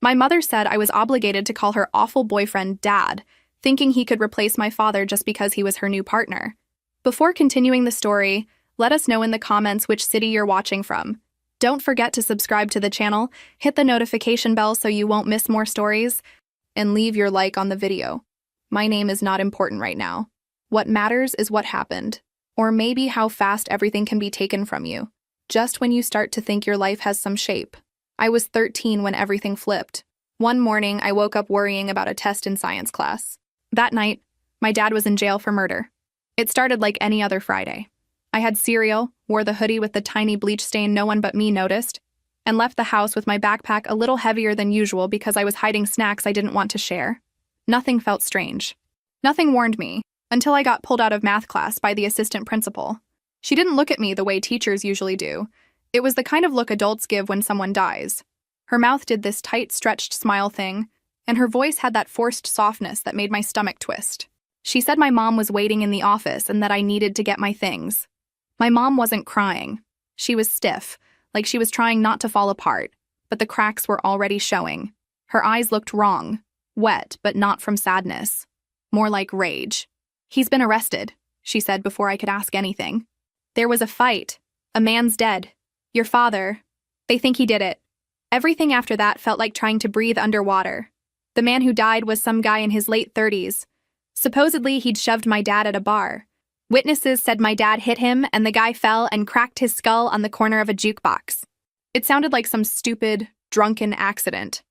My mother said I was obligated to call her awful boyfriend Dad, thinking he could replace my father just because he was her new partner. Before continuing the story, let us know in the comments which city you're watching from. Don't forget to subscribe to the channel, hit the notification bell so you won't miss more stories, and leave your like on the video. My name is not important right now. What matters is what happened, or maybe how fast everything can be taken from you, just when you start to think your life has some shape. I was 13 when everything flipped. One morning, I woke up worrying about a test in science class. That night, my dad was in jail for murder. It started like any other Friday. I had cereal, wore the hoodie with the tiny bleach stain no one but me noticed, and left the house with my backpack a little heavier than usual because I was hiding snacks I didn't want to share. Nothing felt strange. Nothing warned me, until I got pulled out of math class by the assistant principal. She didn't look at me the way teachers usually do. It was the kind of look adults give when someone dies. Her mouth did this tight, stretched smile thing, and her voice had that forced softness that made my stomach twist. She said my mom was waiting in the office and that I needed to get my things. My mom wasn't crying. She was stiff, like she was trying not to fall apart, but the cracks were already showing. Her eyes looked wrong, wet, but not from sadness. More like rage. "He's been arrested," she said before I could ask anything. "There was a fight. A man's dead. Your father. They think he did it." Everything after that felt like trying to breathe underwater. The man who died was some guy in his late 30s. Supposedly, he'd shoved my dad at a bar. Witnesses said my dad hit him and the guy fell and cracked his skull on the corner of a jukebox. It sounded like some stupid, drunken accident.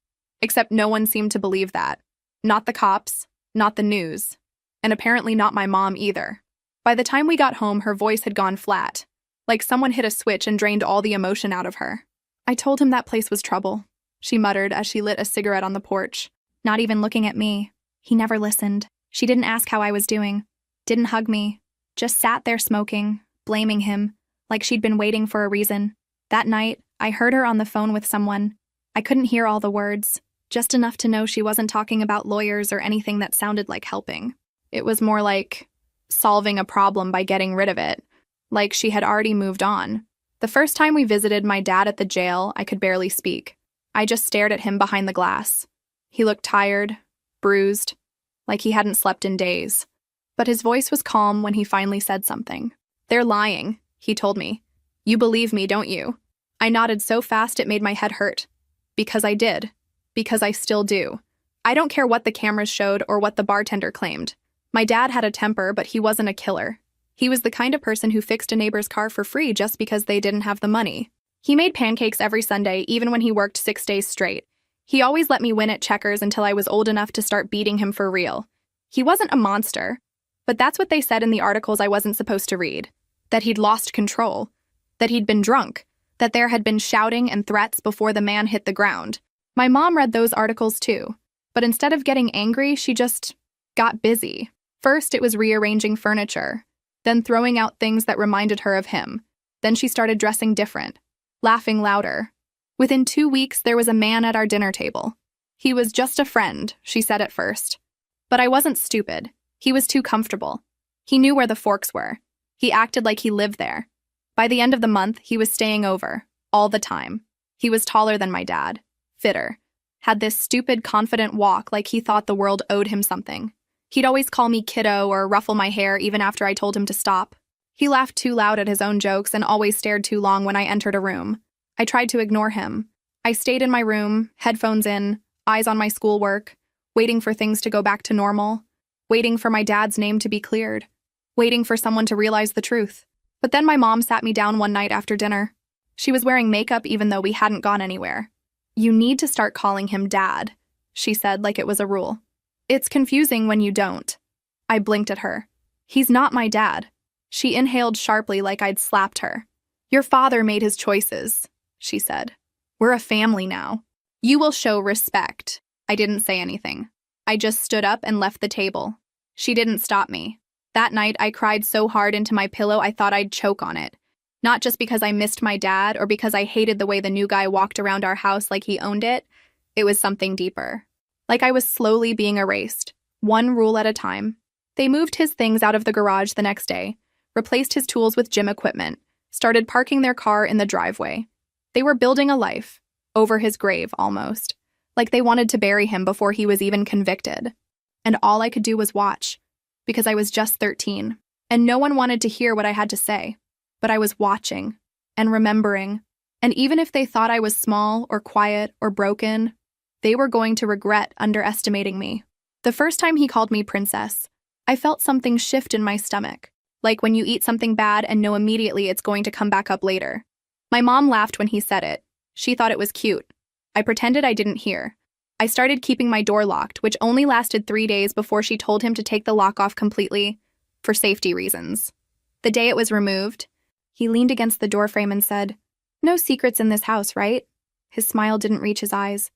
Except no one seemed to believe that. Not the cops, not the news, and apparently not my mom either. By the time we got home, her voice had gone flat, like someone hit a switch and drained all the emotion out of her. "I told him that place was trouble," she muttered as she lit a cigarette on the porch, not even looking at me. "He never listened. She didn't ask how I was doing, didn't hug me, just sat there smoking, blaming him, like she'd been waiting for a reason. That night, I heard her on the phone with someone. I couldn't hear all the words, just enough to know she wasn't talking about lawyers or anything that sounded like helping. It was more like solving a problem by getting rid of it, like she had already moved on. The first time we visited my dad at the jail, I could barely speak. I just stared at him behind the glass. He looked tired, bruised, like he hadn't slept in days. But his voice was calm when he finally said something. "They're lying," he told me. "You believe me, don't you?" I nodded so fast it made my head hurt. Because I did. Because I still do. I don't care what the cameras showed or what the bartender claimed. My dad had a temper, but he wasn't a killer. He was the kind of person who fixed a neighbor's car for free just because they didn't have the money. He made pancakes every Sunday, even when he worked 6 days straight. He always let me win at checkers until I was old enough to start beating him for real. He wasn't a monster, but that's what they said in the articles I wasn't supposed to read. That he'd lost control. That he'd been drunk. That there had been shouting and threats before the man hit the ground. My mom read those articles too, but instead of getting angry, she just got busy. First, it was rearranging furniture, then throwing out things that reminded her of him. Then she started dressing different, laughing louder. Within 2 weeks, there was a man at our dinner table. He was just a friend, she said at first. But I wasn't stupid. He was too comfortable. He knew where the forks were. He acted like he lived there. By the end of the month, he was staying over, all the time. He was taller than my dad, fitter, had this stupid, confident walk like he thought the world owed him something. He'd always call me kiddo or ruffle my hair even after I told him to stop. He laughed too loud at his own jokes and always stared too long when I entered a room. I tried to ignore him. I stayed in my room, headphones in, eyes on my schoolwork, waiting for things to go back to normal, waiting for my dad's name to be cleared, waiting for someone to realize the truth. But then my mom sat me down one night after dinner. She was wearing makeup even though we hadn't gone anywhere. "You need to start calling him Dad," she said like it was a rule. "It's confusing when you don't." I blinked at her. "He's not my dad." She inhaled sharply like I'd slapped her. "Your father made his choices," she said. "We're a family now. You will show respect." I didn't say anything. I just stood up and left the table. She didn't stop me. That night, I cried so hard into my pillow I thought I'd choke on it. Not just because I missed my dad or because I hated the way the new guy walked around our house like he owned it. It was something deeper. Like I was slowly being erased, one rule at a time. They moved his things out of the garage the next day, replaced his tools with gym equipment, started parking their car in the driveway. They were building a life, over his grave almost. like they wanted to bury him before he was even convicted. And all I could do was watch, because I was just 13, and no one wanted to hear what I had to say. But I was watching and remembering, and even if they thought I was small or quiet or broken, they were going to regret underestimating me. The first time he called me princess, I felt something shift in my stomach, like when you eat something bad and know immediately it's going to come back up later. My mom laughed when he said it. She thought it was cute. I pretended I didn't hear. I started keeping my door locked, which only lasted 3 days before she told him to take the lock off completely, for safety reasons. The day it was removed, he leaned against the doorframe and said, "No secrets in this house, right?" His smile didn't reach his eyes.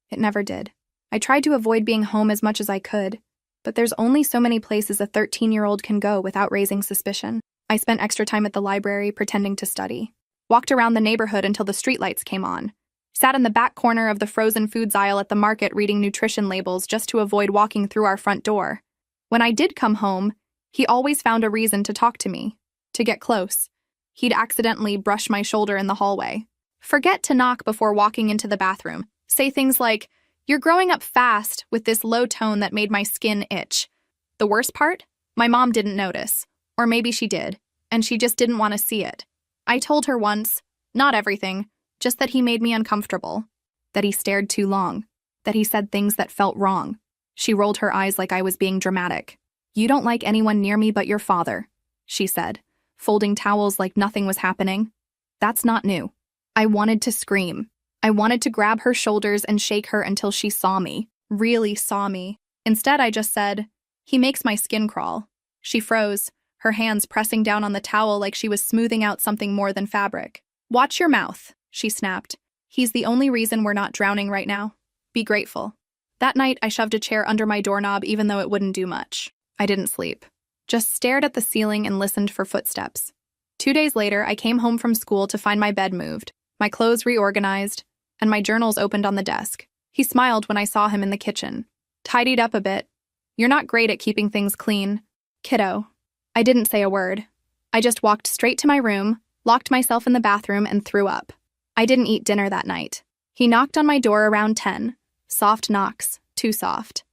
It never did. I tried to avoid being home as much as I could, but there's only so many places a 13-year-old can go without raising suspicion. I spent extra time at the library pretending to study, walked around the neighborhood until the streetlights came on, sat in the back corner of the frozen foods aisle at the market reading nutrition labels just to avoid walking through our front door. When I did come home, he always found a reason to talk to me, to get close. He'd accidentally brush my shoulder in the hallway, forget to knock before walking into the bathroom, say things like, "You're growing up fast," with this low tone that made my skin itch. The worst part? My mom didn't notice. Or maybe she did, and she just didn't want to see it. I told her once, not everything, just that he made me uncomfortable, that he stared too long, that he said things that felt wrong. She rolled her eyes like I was being dramatic. "You don't like anyone near me but your father," she said, folding towels like nothing was happening. That's not new. I wanted to scream. I wanted to grab her shoulders and shake her until she saw me, really saw me. Instead, I just said, "He makes my skin crawl." She froze, her hands pressing down on the towel like she was smoothing out something more than fabric. "Watch your mouth," she snapped. "He's the only reason we're not drowning right now. Be grateful." That night, I shoved a chair under my doorknob even though it wouldn't do much. I didn't sleep. Just stared at the ceiling and listened for footsteps. 2 days later, I came home from school to find my bed moved, my clothes reorganized, and my journals opened on the desk. He smiled when I saw him in the kitchen. Tidied up a bit. "You're not great at keeping things clean, kiddo." I didn't say a word. I just walked straight to my room, locked myself in the bathroom, and threw up. I didn't eat dinner that night. He knocked on my door around 10. Soft knocks, too soft.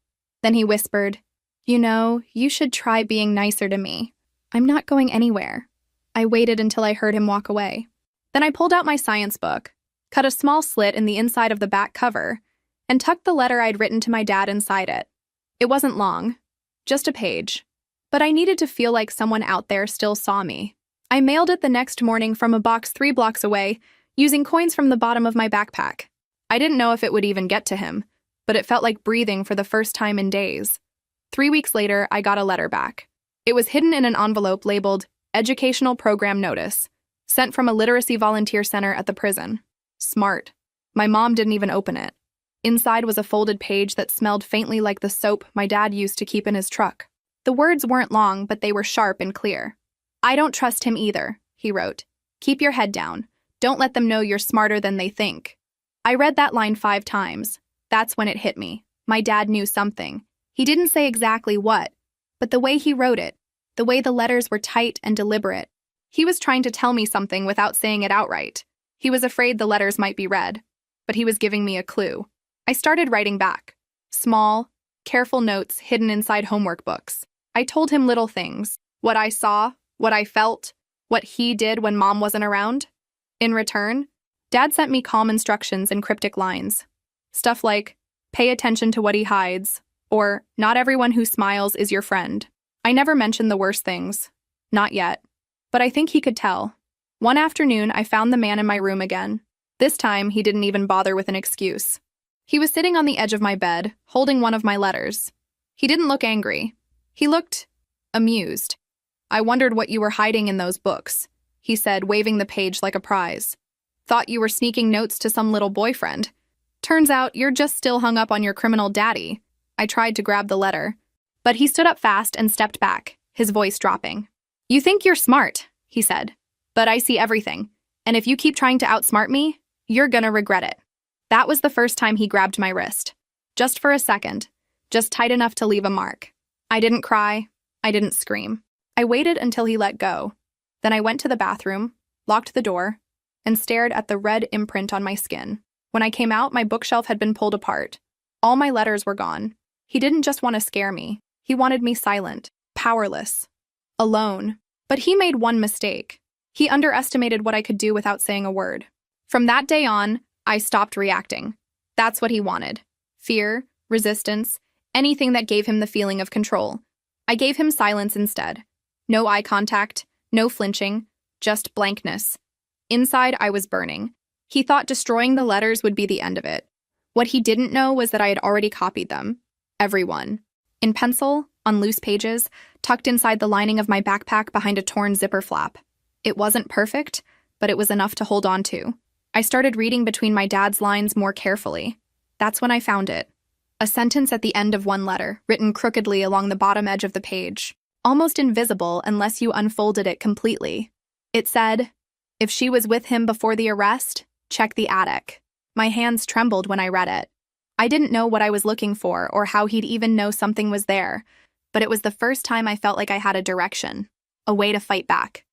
Then he whispered, "You know, you should try being nicer to me. I'm not going anywhere." I waited until I heard him walk away. Then I pulled out my science book, cut a small slit in the inside of the back cover, and tucked the letter I'd written to my dad inside it. It wasn't long, just a page. But I needed to feel like someone out there still saw me. I mailed it the next morning from a box 3 blocks away, using coins from the bottom of my backpack. I didn't know if it would even get to him, but it felt like breathing for the first time in days. 3 weeks later, I got a letter back. It was hidden in an envelope labeled Educational Program Notice, sent from a literacy volunteer center at the prison. Smart. My mom didn't even open it. Inside was a folded page that smelled faintly like the soap my dad used to keep in his truck. The words weren't long, but they were sharp and clear. "I don't trust him either," he wrote. "Keep your head down. Don't let them know you're smarter than they think." I read that line 5 times. That's when it hit me. My dad knew something. He didn't say exactly what, but the way he wrote it, the way the letters were tight and deliberate. He was trying to tell me something without saying it outright. He was afraid the letters might be read, but he was giving me a clue. I started writing back. Small, careful notes hidden inside homework books. I told him little things, what I saw, what I felt, what he did when mom wasn't around. In return, dad sent me calm instructions in cryptic lines. Stuff like, "Pay attention to what he hides," or "Not everyone who smiles is your friend." I never mentioned the worst things. Not yet. But I think he could tell. One afternoon, I found the man in my room again. This time, he didn't even bother with an excuse. He was sitting on the edge of my bed, holding one of my letters. He didn't look angry. He looked amused. "I wondered what you were hiding in those books," he said, waving the page like a prize. "Thought you were sneaking notes to some little boyfriend. Turns out you're just still hung up on your criminal daddy." I tried to grab the letter, but he stood up fast and stepped back, his voice dropping. "You think you're smart," he said, "but I see everything, and if you keep trying to outsmart me, you're gonna regret it." That was the first time he grabbed my wrist. Just for a second, just tight enough to leave a mark. I didn't cry. I didn't scream. I waited until he let go. Then I went to the bathroom, locked the door, and stared at the red imprint on my skin. When I came out, my bookshelf had been pulled apart. All my letters were gone. He didn't just want to scare me. He wanted me silent, powerless, alone. But he made one mistake. He underestimated what I could do without saying a word. From that day on, I stopped reacting. That's what he wanted. Fear, resistance, anything that gave him the feeling of control. I gave him silence instead. No eye contact, no flinching, just blankness. Inside, I was burning. He thought destroying the letters would be the end of it. What he didn't know was that I had already copied them. Everyone. In pencil, on loose pages, tucked inside the lining of my backpack behind a torn zipper flap. It wasn't perfect, but it was enough to hold on to. I started reading between my dad's lines more carefully. That's when I found it. A sentence at the end of one letter, written crookedly along the bottom edge of the page, almost invisible unless you unfolded it completely. It said, "If she was with him before the arrest, check the attic." My hands trembled when I read it. I didn't know what I was looking for or how he'd even know something was there, but it was the first time I felt like I had a direction, a way to fight back.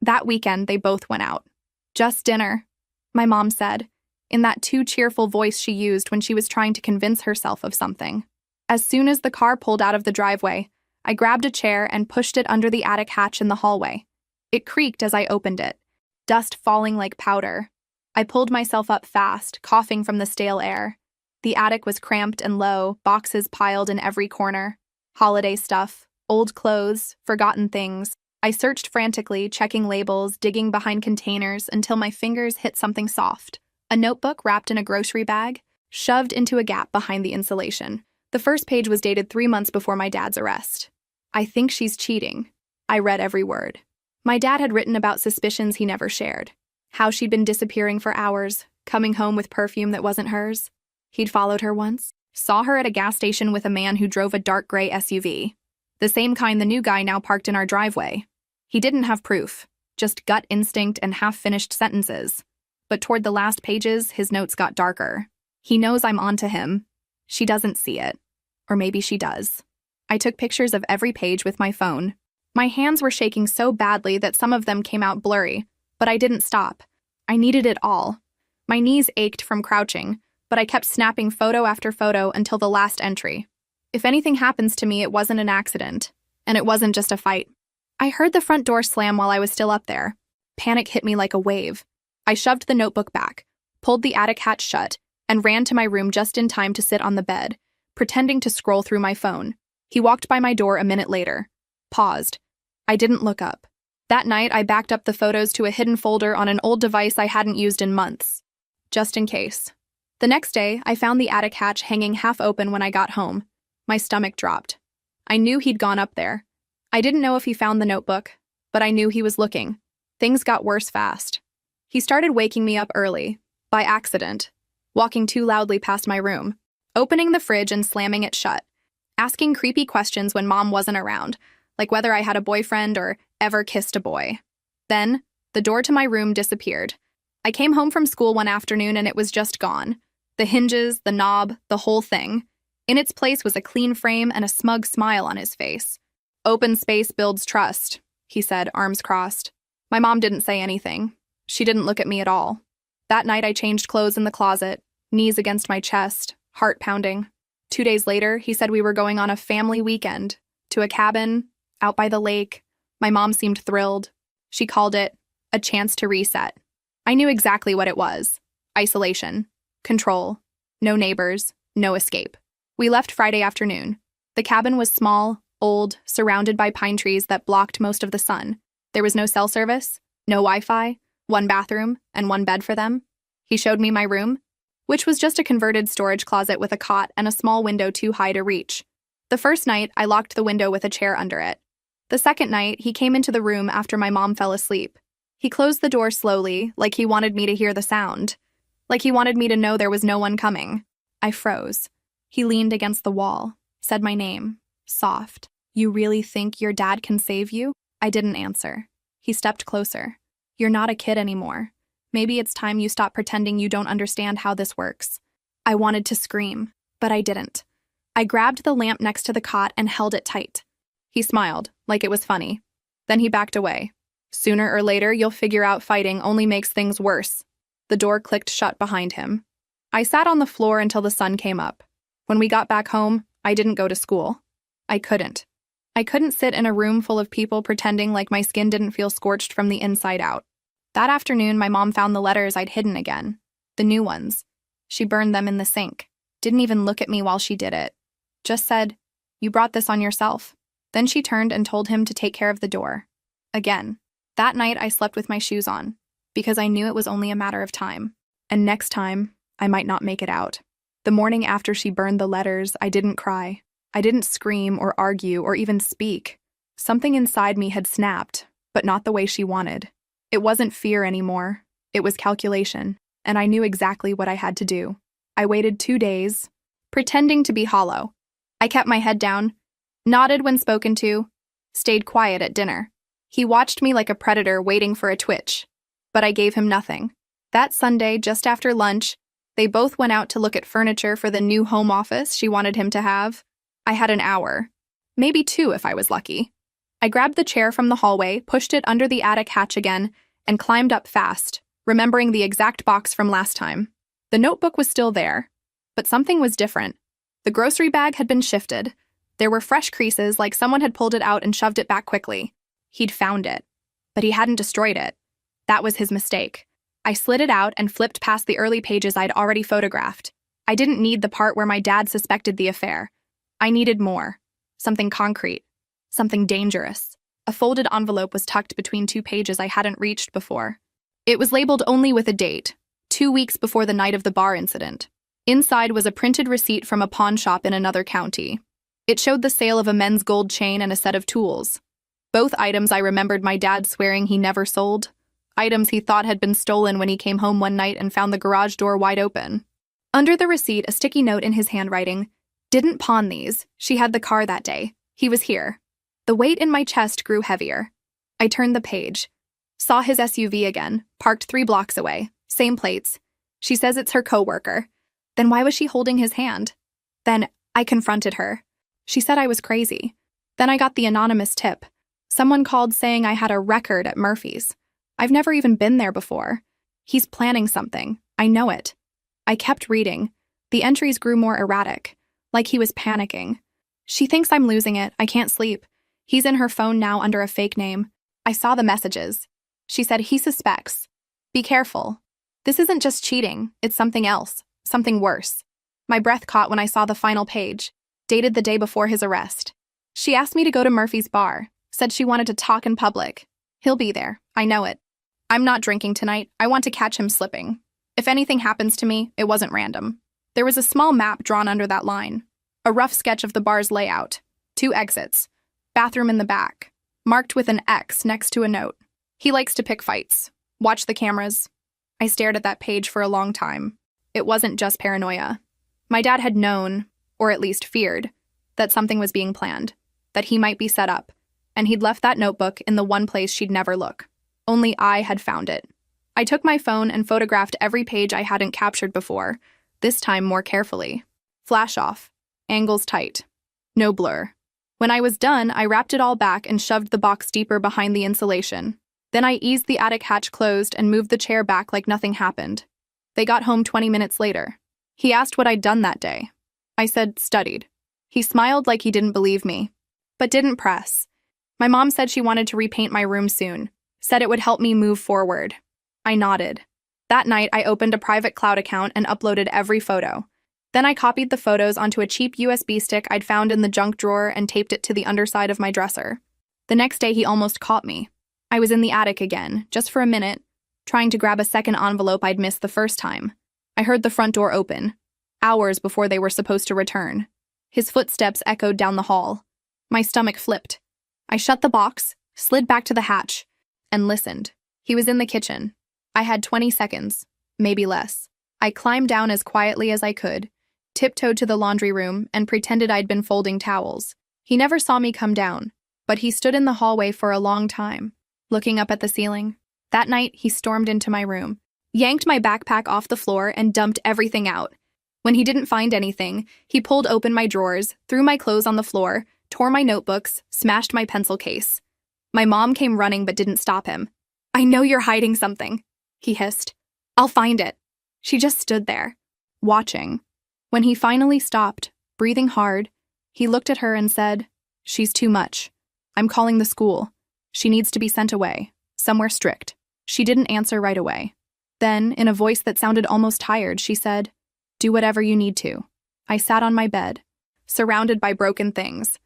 That weekend, they both went out. "Just dinner," my mom said, in that too cheerful voice she used when she was trying to convince herself of something. As soon as the car pulled out of the driveway, I grabbed a chair and pushed it under the attic hatch in the hallway. It creaked as I opened it, dust falling like powder. I pulled myself up fast, coughing from the stale air. The attic was cramped and low, boxes piled in every corner. Holiday stuff, old clothes, forgotten things. I searched frantically, checking labels, digging behind containers until my fingers hit something soft. A notebook wrapped in a grocery bag, shoved into a gap behind the insulation. The first page was dated 3 months before my dad's arrest. "I think she's cheating." I read every word. My dad had written about suspicions he never shared. How she'd been disappearing for hours, coming home with perfume that wasn't hers. He'd followed her once, saw her at a gas station with a man who drove a dark gray SUV. The same kind the new guy now parked in our driveway. He didn't have proof, just gut instinct and half-finished sentences. But toward the last pages, his notes got darker. He knows I'm onto him. She doesn't see it. Or maybe she does. I took pictures of every page with my phone. My hands were shaking so badly that some of them came out blurry, but I didn't stop. I needed it all. My knees ached from crouching, but I kept snapping photo after photo until the last entry. If anything happens to me, it wasn't an accident. And it wasn't just a fight. I heard the front door slam while I was still up there. Panic hit me like a wave. I shoved the notebook back, pulled the attic hatch shut, and ran to my room just in time to sit on the bed, pretending to scroll through my phone. He walked by my door a minute later. Paused. I didn't look up. That night, I backed up the photos to a hidden folder on an old device I hadn't used in months. Just in case. The next day, I found the attic hatch hanging half open when I got home. My stomach dropped. I knew he'd gone up there. I didn't know if he found the notebook, but I knew he was looking. Things got worse fast. He started waking me up early, by accident, walking too loudly past my room, opening the fridge and slamming it shut, asking creepy questions when Mom wasn't around, like whether I had a boyfriend or ever kissed a boy. Then, the door to my room disappeared. I came home from school one afternoon and it was just gone. The hinges, the knob, the whole thing. In its place was a clean frame and a smug smile on his face. "Open space builds trust," he said, arms crossed. My mom didn't say anything. She didn't look at me at all. That night I changed clothes in the closet, knees against my chest, heart pounding. 2 days later, he said we were going on a family weekend, to a cabin, out by the lake. My mom seemed thrilled. She called it a chance to reset. I knew exactly what it was. Isolation. Control. No neighbors. No escape. We left Friday afternoon. The cabin was small, old, surrounded by pine trees that blocked most of the sun. There was no cell service, no Wi-Fi, one bathroom, and one bed for them. He showed me my room, which was just a converted storage closet with a cot and a small window too high to reach. The first night, I locked the window with a chair under it. The second night, he came into the room after my mom fell asleep. He closed the door slowly, like he wanted me to hear the sound. Like he wanted me to know there was no one coming. I froze. He leaned against the wall, said my name, soft. "You really think your dad can save you?" I didn't answer. He stepped closer. "You're not a kid anymore. Maybe it's time you stop pretending you don't understand how this works." I wanted to scream, but I didn't. I grabbed the lamp next to the cot and held it tight. He smiled, like it was funny. Then he backed away. "Sooner or later, you'll figure out fighting only makes things worse." The door clicked shut behind him. I sat on the floor until the sun came up. When we got back home, I didn't go to school. I couldn't. I couldn't sit in a room full of people pretending like my skin didn't feel scorched from the inside out. That afternoon, my mom found the letters I'd hidden again. The new ones. She burned them in the sink. Didn't even look at me while she did it. Just said, "You brought this on yourself." Then she turned and told him to take care of the door. Again. That night, I slept with my shoes on, because I knew it was only a matter of time. And next time, I might not make it out. The morning after she burned the letters, I didn't cry. I didn't scream or argue or even speak. Something inside me had snapped, but not the way she wanted. It wasn't fear anymore. It was calculation, and I knew exactly what I had to do. I waited 2 days, pretending to be hollow. I kept my head down, nodded when spoken to, stayed quiet at dinner. He watched me like a predator waiting for a twitch, but I gave him nothing. That Sunday, just after lunch, they both went out to look at furniture for the new home office she wanted him to have. I had an hour, maybe 2 if I was lucky. I grabbed the chair from the hallway, pushed it under the attic hatch again, and climbed up fast, remembering the exact box from last time. The notebook was still there, but something was different. The grocery bag had been shifted. There were fresh creases, like someone had pulled it out and shoved it back quickly. He'd found it, but he hadn't destroyed it. That was his mistake. I slid it out and flipped past the early pages I'd already photographed. I didn't need the part where my dad suspected the affair. I needed more. Something concrete. Something dangerous. A folded envelope was tucked between 2 pages I hadn't reached before. It was labeled only with a date, 2 weeks before the night of the bar incident. Inside was a printed receipt from a pawn shop in another county. It showed the sale of a men's gold chain and a set of tools. Both items I remembered my dad swearing he never sold. Items he thought had been stolen when he came home one night and found the garage door wide open. Under the receipt, a sticky note in his handwriting. "Didn't pawn these. She had the car that day. He was here." The weight in my chest grew heavier. I turned the page. Saw his SUV again, parked 3 blocks away. Same plates. She says it's her coworker. Then why was she holding his hand? Then I confronted her. She said I was crazy. Then I got the anonymous tip. Someone called saying I had a record at Murphy's. I've never even been there before. He's planning something. I know it. I kept reading. The entries grew more erratic, like he was panicking. She thinks I'm losing it. I can't sleep. He's in her phone now under a fake name. I saw the messages. She said he suspects. Be careful. This isn't just cheating. It's something else. Something worse. My breath caught when I saw the final page, dated the day before his arrest. She asked me to go to Murphy's bar, said she wanted to talk in public. He'll be there. I know it. I'm not drinking tonight. I want to catch him slipping. If anything happens to me, it wasn't random. There was a small map drawn under that line. A rough sketch of the bar's layout. 2 exits. Bathroom in the back. Marked with an X next to a note. He likes to pick fights. Watch the cameras. I stared at that page for a long time. It wasn't just paranoia. My dad had known, or at least feared, that something was being planned. That he might be set up. And he'd left that notebook in the one place she'd never look. Only I had found it. I took my phone and photographed every page I hadn't captured before, this time more carefully. Flash off. Angles tight. No blur. When I was done, I wrapped it all back and shoved the box deeper behind the insulation. Then I eased the attic hatch closed and moved the chair back like nothing happened. They got home 20 minutes later. He asked what I'd done that day. I said, studied. He smiled like he didn't believe me, but didn't press. My mom said she wanted to repaint my room soon, said it would help me move forward. I nodded. That night, I opened a private cloud account and uploaded every photo. Then I copied the photos onto a cheap USB stick I'd found in the junk drawer and taped it to the underside of my dresser. The next day, he almost caught me. I was in the attic again, just for a minute, trying to grab a second envelope I'd missed the first time. I heard the front door open, hours before they were supposed to return. His footsteps echoed down the hall. My stomach flipped. I shut the box, slid back to the hatch, and listened. He was in the kitchen. I had 20 seconds, maybe less. I climbed down as quietly as I could, tiptoed to the laundry room, and pretended I'd been folding towels. He never saw me come down, but he stood in the hallway for a long time, looking up at the ceiling. That night, he stormed into my room, yanked my backpack off the floor, and dumped everything out. When he didn't find anything, he pulled open my drawers, threw my clothes on the floor, tore my notebooks, smashed my pencil case. My mom came running but didn't stop him. "I know you're hiding something," he hissed. "I'll find it." She just stood there, watching. When he finally stopped, breathing hard, he looked at her and said, "She's too much. I'm calling the school. She needs to be sent away, somewhere strict." She didn't answer right away. Then, in a voice that sounded almost tired, she said, "Do whatever you need to." I sat on my bed, surrounded by broken things,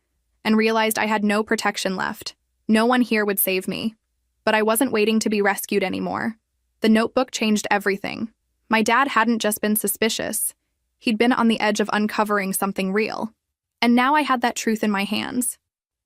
and realized I had no protection left. No one here would save me. But I wasn't waiting to be rescued anymore. The notebook changed everything. My dad hadn't just been suspicious. He'd been on the edge of uncovering something real. And now I had that truth in my hands.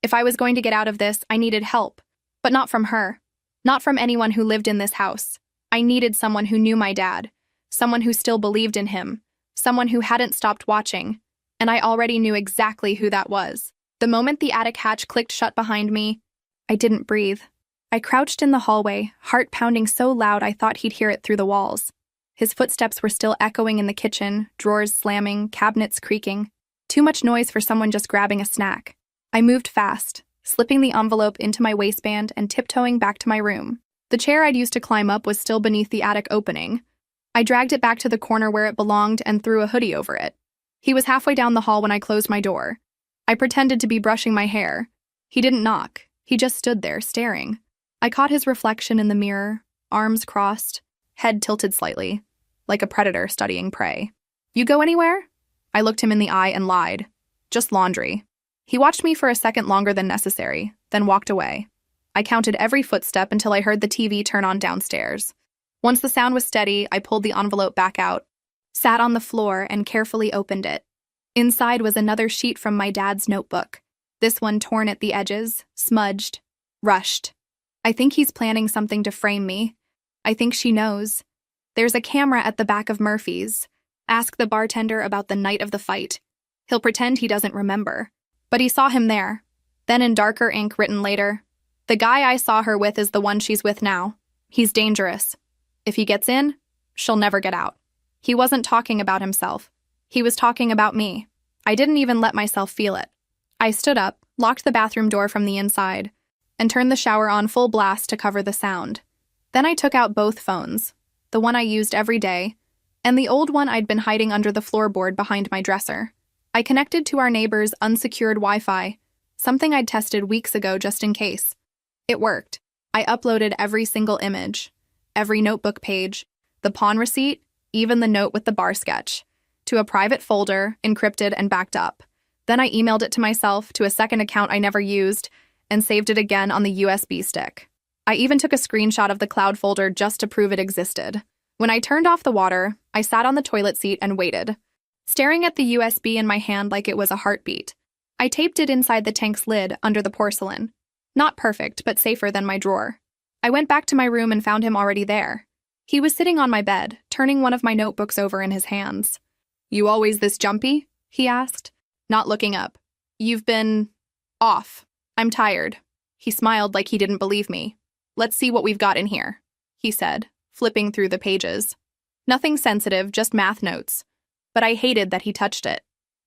If I was going to get out of this, I needed help. But not from her. Not from anyone who lived in this house. I needed someone who knew my dad. Someone who still believed in him. Someone who hadn't stopped watching. And I already knew exactly who that was. The moment the attic hatch clicked shut behind me, I didn't breathe. I crouched in the hallway, heart pounding so loud I thought he'd hear it through the walls. His footsteps were still echoing in the kitchen, drawers slamming, cabinets creaking. Too much noise for someone just grabbing a snack. I moved fast, slipping the envelope into my waistband and tiptoeing back to my room. The chair I'd used to climb up was still beneath the attic opening. I dragged it back to the corner where it belonged and threw a hoodie over it. He was halfway down the hall when I closed my door. I pretended to be brushing my hair. He didn't knock. He just stood there, staring. I caught his reflection in the mirror, arms crossed, head tilted slightly, like a predator studying prey. "You go anywhere?" I looked him in the eye and lied. "Just laundry." He watched me for a second longer than necessary, then walked away. I counted every footstep until I heard the TV turn on downstairs. Once the sound was steady, I pulled the envelope back out, sat on the floor, and carefully opened it. Inside was another sheet from my dad's notebook. This one torn at the edges, smudged, rushed. I think he's planning something to frame me. I think she knows. There's a camera at the back of Murphy's. Ask the bartender about the night of the fight. He'll pretend he doesn't remember. But he saw him there. Then in darker ink written later, "The guy I saw her with is the one she's with now. He's dangerous. If he gets in, she'll never get out." He wasn't talking about himself. He was talking about me. I didn't even let myself feel it. I stood up, locked the bathroom door from the inside, and turned the shower on full blast to cover the sound. Then I took out both phones, the one I used every day, and the old one I'd been hiding under the floorboard behind my dresser. I connected to our neighbor's unsecured Wi-Fi, something I'd tested weeks ago just in case. It worked. I uploaded every single image, every notebook page, the pawn receipt, even the note with the bar sketch, to a private folder, encrypted and backed up. Then I emailed it to myself, to a second account I never used, and saved it again on the USB stick. I even took a screenshot of the cloud folder just to prove it existed. When I turned off the water, I sat on the toilet seat and waited, staring at the USB in my hand like it was a heartbeat. I taped it inside the tank's lid under the porcelain. Not perfect, but safer than my drawer. I went back to my room and found him already there. He was sitting on my bed, turning one of my notebooks over in his hands. "You always this jumpy?" he asked, not looking up. "You've been off. I'm tired." He smiled like he didn't believe me. "Let's see what we've got in here," he said, flipping through the pages. Nothing sensitive, just math notes. But I hated that he touched it.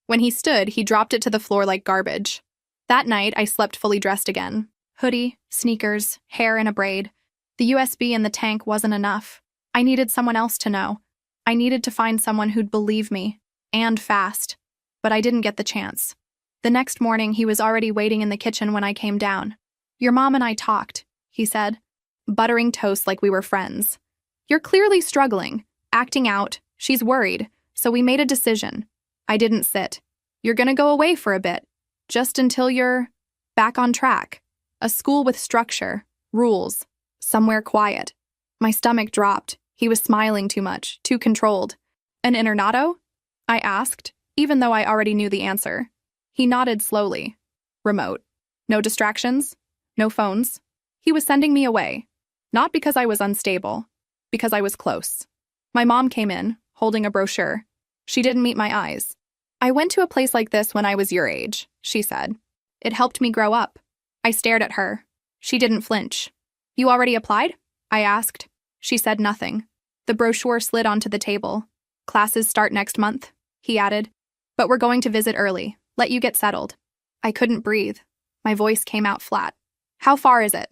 When he stood, he dropped it to the floor like garbage. That night, I slept fully dressed again. Hoodie, sneakers, hair in a braid. The USB in the tank wasn't enough. I needed someone else to know. I needed to find someone who'd believe me. And fast. But I didn't get the chance. The next morning, he was already waiting in the kitchen when I came down. "Your mom and I talked," he said, buttering toast like we were friends. "You're clearly struggling, acting out. She's worried, so we made a decision." I didn't sit. "You're gonna go away for a bit, just until you're back on track. A school with structure, rules, somewhere quiet." My stomach dropped. He was smiling too much, too controlled. "An internato?" I asked, even though I already knew the answer. He nodded slowly. "Remote. No distractions. No phones." He was sending me away. Not because I was unstable, because I was close. My mom came in, holding a brochure. She didn't meet my eyes. "I went to a place like this when I was your age," she said. "It helped me grow up." I stared at her. She didn't flinch. "You already applied?" I asked. She said nothing. The brochure slid onto the table. "Classes start next month," he added. "But we're going to visit early. Let you get settled." I couldn't breathe. My voice came out flat. "How far is it?"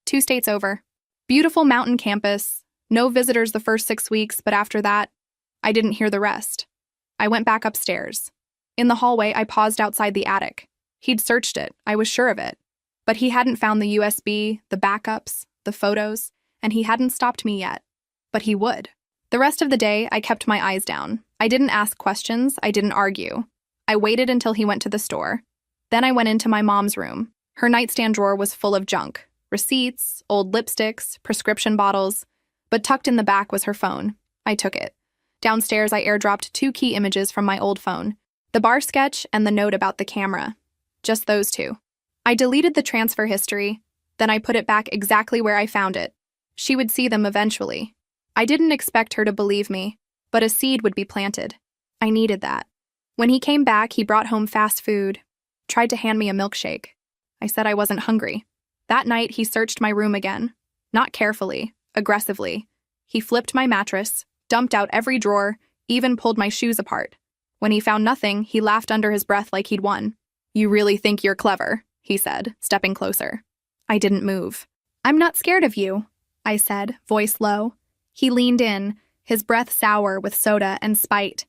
2 states over. Beautiful mountain campus. No visitors the first 6 weeks, but after that, I didn't hear the rest. I went back upstairs. In the hallway, I paused outside the attic. He'd searched it, I was sure of it. But he hadn't found the USB, the backups, the photos, and he hadn't stopped me yet. But he would. The rest of the day, I kept my eyes down. I didn't ask questions, I didn't argue. I waited until he went to the store. Then I went into my mom's room. Her nightstand drawer was full of junk. Receipts, old lipsticks, prescription bottles. But tucked in the back was her phone. I took it. Downstairs, I airdropped 2 key images from my old phone. The bar sketch and the note about the camera. Just those 2. I deleted the transfer history, then I put it back exactly where I found it. She would see them eventually. I didn't expect her to believe me, but a seed would be planted. I needed that. When he came back, he brought home fast food, tried to hand me a milkshake. I said I wasn't hungry. That night, he searched my room again. Not carefully, aggressively. He flipped my mattress, dumped out every drawer, even pulled my shoes apart. When he found nothing, he laughed under his breath like he'd won. "You really think you're clever," he said, stepping closer. I didn't move. "I'm not scared of you," I said, voice low. He leaned in, his breath sour with soda and spite.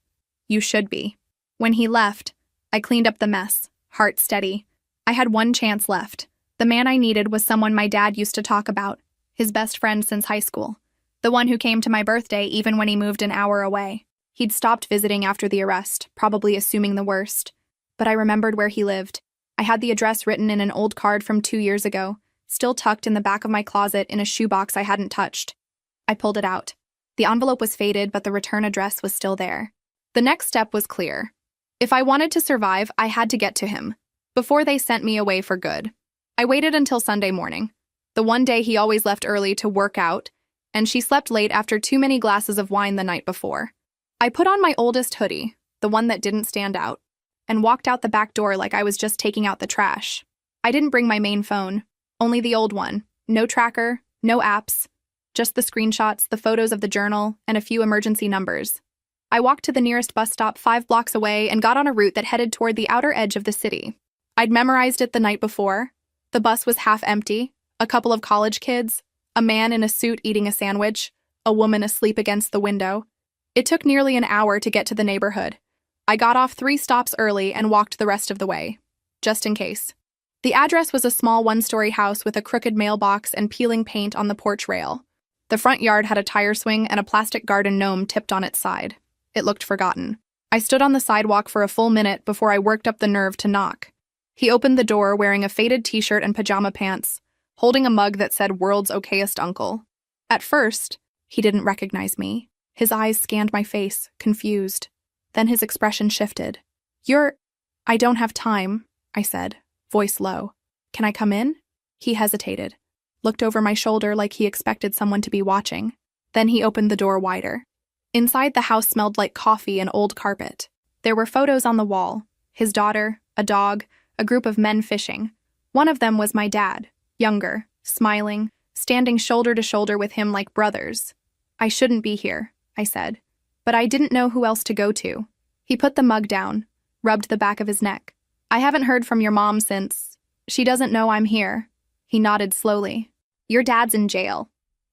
"You should be." When he left, I cleaned up the mess, heart steady. I had one chance left. The man I needed was someone my dad used to talk about, his best friend since high school. The one who came to my birthday even when he moved an hour away. He'd stopped visiting after the arrest, probably assuming the worst. But I remembered where he lived. I had the address written in an old card from 2 years ago, still tucked in the back of my closet in a shoebox I hadn't touched. I pulled it out. The envelope was faded, but the return address was still there. The next step was clear. If I wanted to survive, I had to get to him, before they sent me away for good. I waited until Sunday morning, the one day he always left early to work out, and she slept late after too many glasses of wine the night before. I put on my oldest hoodie, the one that didn't stand out, and walked out the back door like I was just taking out the trash. I didn't bring my main phone, only the old one. No tracker, no apps, just the screenshots, the photos of the journal, and a few emergency numbers. I walked to the nearest bus stop 5 blocks away and got on a route that headed toward the outer edge of the city. I'd memorized it the night before. The bus was half empty, a couple of college kids, a man in a suit eating a sandwich, a woman asleep against the window. It took nearly an hour to get to the neighborhood. I got off 3 stops early and walked the rest of the way, just in case. The address was a small 1-story house with a crooked mailbox and peeling paint on the porch rail. The front yard had a tire swing and a plastic garden gnome tipped on its side. It looked forgotten. I stood on the sidewalk for a full minute before I worked up the nerve to knock. He opened the door wearing a faded t-shirt and pajama pants, holding a mug that said "World's Okayest Uncle." At first, he didn't recognize me. His eyes scanned my face, confused. Then his expression shifted. "I don't have time," I said, voice low. "Can I come in?" He hesitated, looked over my shoulder like he expected someone to be watching. Then he opened the door wider. Inside, the house smelled like coffee and old carpet. There were photos on the wall, his daughter, a dog, a group of men fishing. One of them was my dad, younger, smiling, standing shoulder to shoulder with him like brothers. "I shouldn't be here," I said, but I didn't know who else to go to. He put the mug down, rubbed the back of his neck. "I haven't heard from your mom since. She doesn't know I'm here." He nodded slowly. "Your dad's in jail."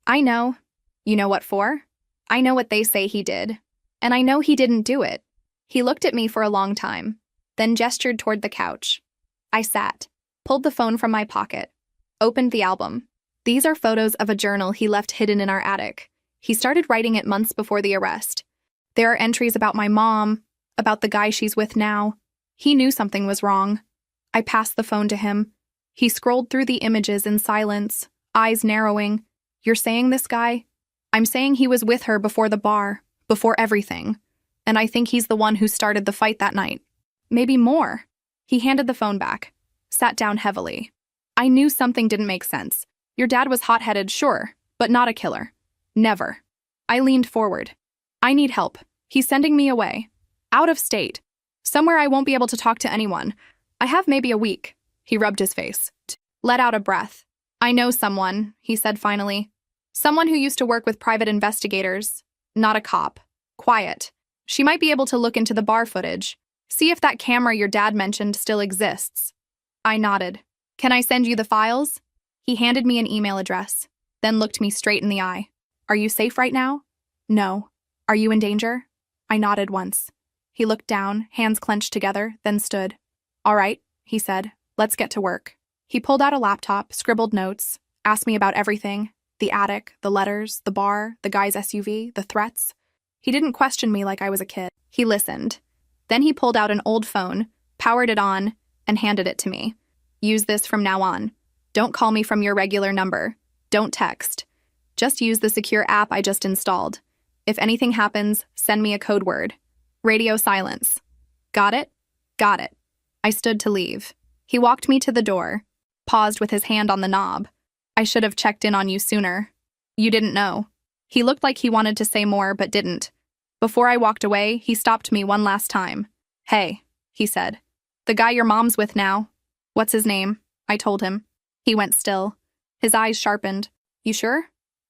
"I know." "You know what for?" "I know what they say he did. And I know he didn't do it." He looked at me for a long time, then gestured toward the couch. I sat, pulled the phone from my pocket, opened the album. These are photos of a journal he left hidden in our attic. He started writing it months before the arrest. There are entries about my mom, about the guy she's with now. He knew something was wrong. I passed the phone to him. He scrolled through the images in silence, eyes narrowing. "You're saying this guy?" "I'm saying he was with her before the bar, before everything. And I think he's the one who started the fight that night. Maybe more." He handed the phone back, sat down heavily. I knew something didn't make sense. Your dad was hot-headed, sure, but not a killer. Never. I leaned forward. "I need help. He's sending me away. Out of state. Somewhere I won't be able to talk to anyone. I have maybe a week." He rubbed his face, let out a breath. "I know someone," he said finally. "Someone who used to work with private investigators. Not a cop. Quiet. She might be able to look into the bar footage. See if that camera your dad mentioned still exists." I nodded. "Can I send you the files?" He handed me an email address, then looked me straight in the eye. "Are you safe right now?" "No." "Are you in danger?" I nodded once. He looked down, hands clenched together, then stood. All right, he said. Let's get to work. He pulled out a laptop, scribbled notes, asked me about everything. The attic, the letters, the bar, the guy's SUV, the threats. He didn't question me like I was a kid. He listened. Then he pulled out an old phone, powered it on, and handed it to me. Use this from now on. Don't call me from your regular number. Don't text. Just use the secure app I just installed. If anything happens, send me a code word. Radio silence. Got it? Got it. I stood to leave. He walked me to the door, paused with his hand on the knob. I should have checked in on you sooner. You didn't know. He looked like he wanted to say more, but didn't. Before I walked away, he stopped me one last time. Hey, he said. The guy your mom's with now. What's his name? I told him. He went still. His eyes sharpened. You sure?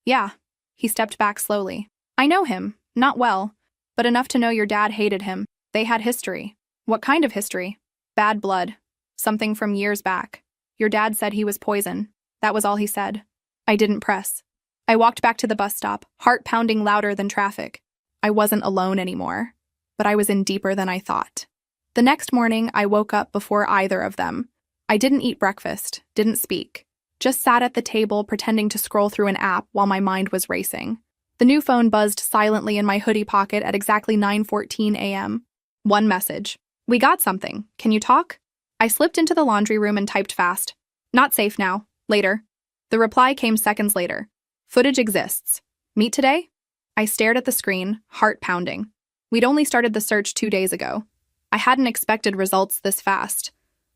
Yeah. He stepped back slowly. I know him. Not well, but enough to know your dad hated him. They had history. What kind of history? Bad blood. Something from years back. Your dad said he was poison. That was all he said. I didn't press. I walked back to the bus stop, heart pounding louder than traffic. I wasn't alone anymore, but I was in deeper than I thought. The next morning, I woke up before either of them. I didn't eat breakfast, didn't speak. Just sat at the table pretending to scroll through an app while my mind was racing. The new phone buzzed silently in my hoodie pocket at exactly 9:14 a.m. One message. We got something. Can you talk? I slipped into the laundry room and typed fast. Not safe now. Later. The reply came seconds later. Footage exists. Meet today? I stared at the screen, heart pounding. We'd only started the search 2 days ago. I hadn't expected results this fast.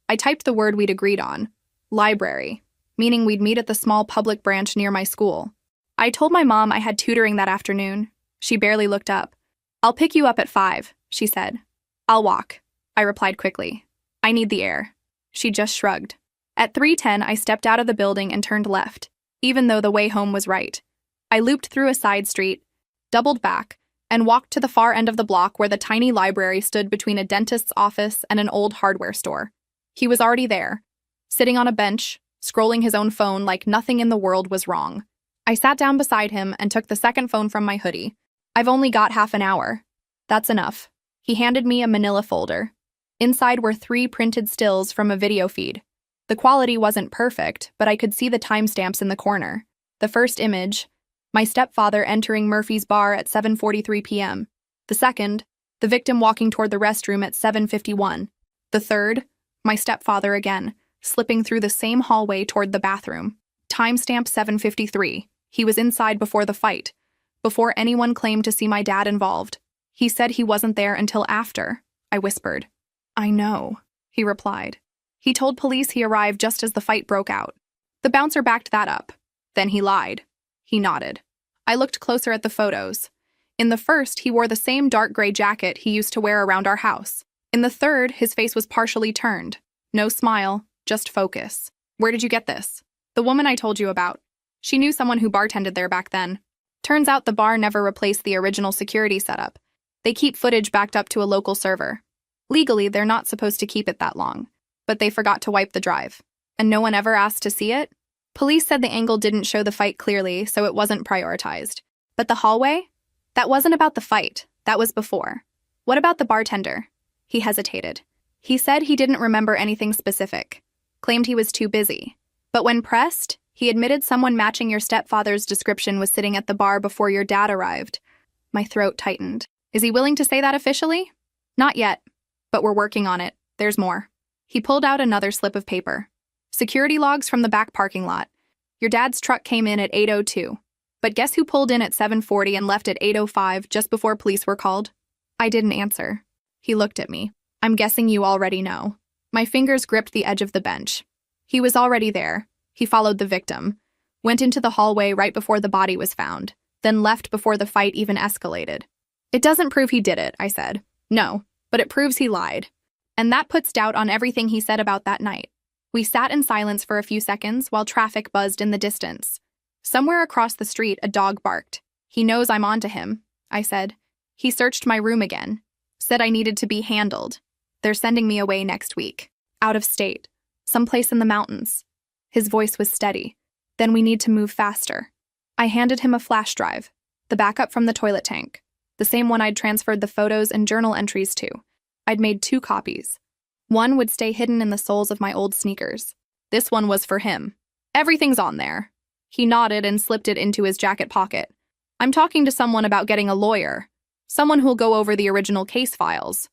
I typed the word we'd agreed on. Library. Meaning we'd meet at the small public branch near my school. I told my mom I had tutoring that afternoon. She barely looked up. I'll pick you up at 5, she said. I'll walk, I replied quickly. I need the air. She just shrugged. At 3:10, I stepped out of the building and turned left, even though the way home was right. I looped through a side street, doubled back, and walked to the far end of the block where the tiny library stood between a dentist's office and an old hardware store. He was already there, sitting on a bench, scrolling his own phone like nothing in the world was wrong. I sat down beside him and took the second phone from my hoodie. I've only got half an hour. That's enough. He handed me a manila folder. Inside were 3 printed stills from a video feed. The quality wasn't perfect, but I could see the timestamps in the corner. The first image, my stepfather entering Murphy's bar at 7:43 p.m. The second, the victim walking toward the restroom at 7:51. The third, my stepfather again, slipping through the same hallway toward the bathroom. Timestamp 7:53. He was inside before the fight, before anyone claimed to see my dad involved. He said he wasn't there until after, I whispered. I know, he replied. He told police he arrived just as the fight broke out. The bouncer backed that up. Then he lied. He nodded. I looked closer at the photos. In the first, he wore the same dark gray jacket he used to wear around our house. In the third, his face was partially turned. No smile, just focus. Where did you get this? The woman I told you about. She knew someone who bartended there back then. Turns out the bar never replaced the original security setup. They keep footage backed up to a local server. Legally, they're not supposed to keep it that long, but they forgot to wipe the drive. And no one ever asked to see it? Police said the angle didn't show the fight clearly, so it wasn't prioritized. But the hallway? That wasn't about the fight. That was before. What about the bartender? He hesitated. He said he didn't remember anything specific. Claimed he was too busy. But when pressed, he admitted someone matching your stepfather's description was sitting at the bar before your dad arrived. My throat tightened. Is he willing to say that officially? Not yet. But we're working on it. There's more. He pulled out another slip of paper. Security logs from the back parking lot. Your dad's truck came in at 8:02. But guess who pulled in at 7:40 and left at 8:05 just before police were called? I didn't answer. He looked at me. I'm guessing you already know. My fingers gripped the edge of the bench. He was already there. He followed the victim, went into the hallway right before the body was found, then left before the fight even escalated. It doesn't prove he did it, I said. No, but it proves he lied. And that puts doubt on everything he said about that night. We sat in silence for a few seconds while traffic buzzed in the distance. Somewhere across the street, a dog barked. He knows I'm onto him, I said. He searched my room again. Said I needed to be handled. They're sending me away next week. Out of state. Someplace in the mountains. His voice was steady. Then we need to move faster. I handed him a flash drive. The backup from the toilet tank. The same one I'd transferred the photos and journal entries to. I'd made 2 copies. One would stay hidden in the soles of my old sneakers. This one was for him. Everything's on there. He nodded and slipped it into his jacket pocket. I'm talking to someone about getting a lawyer. Someone who'll go over the original case files.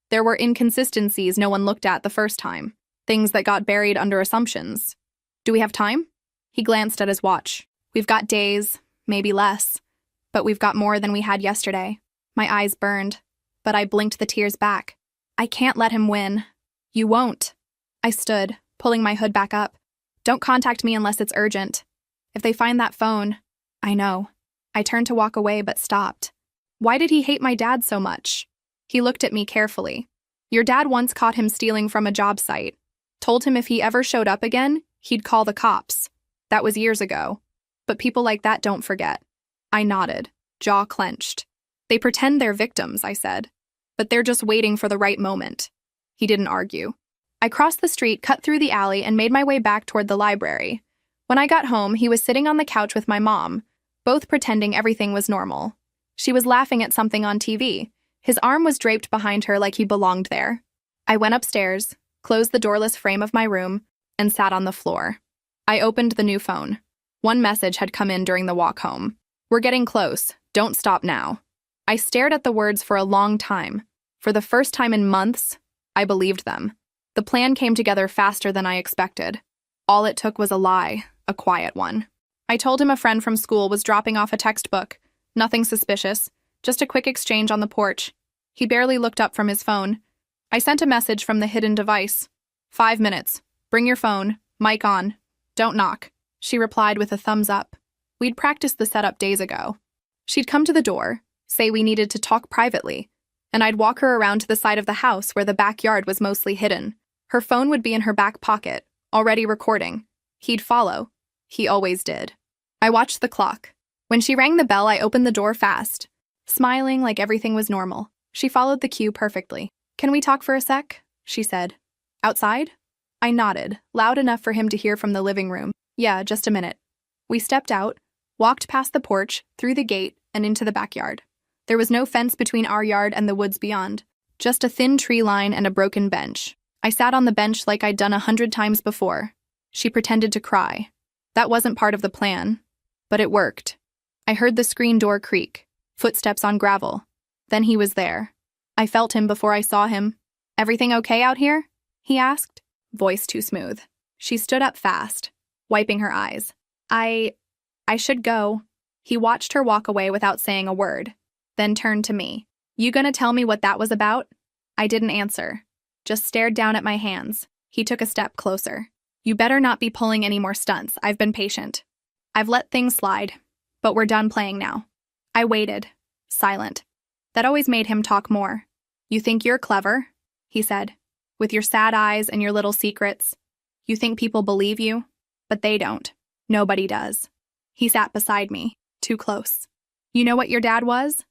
There were inconsistencies no one looked at the first time. Things that got buried under assumptions. Do we have time? He glanced at his watch. We've got days, maybe less. But we've got more than we had yesterday. My eyes burned, but I blinked the tears back. I can't let him win. You won't. I stood, pulling my hood back up. Don't contact me unless it's urgent. If they find that phone, I know. I turned to walk away but stopped. Why did he hate my dad so much? He looked at me carefully. Your dad once caught him stealing from a job site. Told him if he ever showed up again, he'd call the cops. That was years ago. But people like that don't forget. I nodded, jaw clenched. They pretend they're victims, I said. But they're just waiting for the right moment. He didn't argue. I crossed the street, cut through the alley, and made my way back toward the library. When I got home, he was sitting on the couch with my mom, both pretending everything was normal. She was laughing at something on TV. His arm was draped behind her like he belonged there. I went upstairs, closed the doorless frame of my room, and sat on the floor. I opened the new phone. One message had come in during the walk home. We're getting close. Don't stop now. I stared at the words for a long time. For the first time in months, I believed them. The plan came together faster than I expected. All it took was a lie, a quiet one. I told him a friend from school was dropping off a textbook. Nothing suspicious, just a quick exchange on the porch. He barely looked up from his phone. I sent a message from the hidden device. 5 minutes. Bring your phone. Mic on. Don't knock. She replied with a thumbs up. We'd practiced the setup days ago. She'd come to the door, say we needed to talk privately, and I'd walk her around to the side of the house where the backyard was mostly hidden. Her phone would be in her back pocket, already recording. He'd follow. He always did. I watched the clock. When she rang the bell, I opened the door fast, smiling like everything was normal. She followed the cue perfectly. Can we talk for a sec? She said. Outside? I nodded, loud enough for him to hear from the living room. Yeah, just a minute. We stepped out, walked past the porch, through the gate, and into the backyard. There was no fence between our yard and the woods beyond, just a thin tree line and a broken bench. I sat on the bench like I'd done 100 times before. She pretended to cry. That wasn't part of the plan, but it worked. I heard the screen door creak, footsteps on gravel. Then he was there. I felt him before I saw him. Everything okay out here? He asked, voice too smooth. She stood up fast, wiping her eyes. I should go. He watched her walk away without saying a word, then turned to me. You gonna tell me what that was about? I didn't answer, just stared down at my hands. He took a step closer. You better not be pulling any more stunts. I've been patient. I've let things slide, but we're done playing now. I waited, silent. That always made him talk more. You think you're clever? He said, with your sad eyes and your little secrets. You think people believe you? But they don't. Nobody does. He sat beside me, too close. You know what your dad was?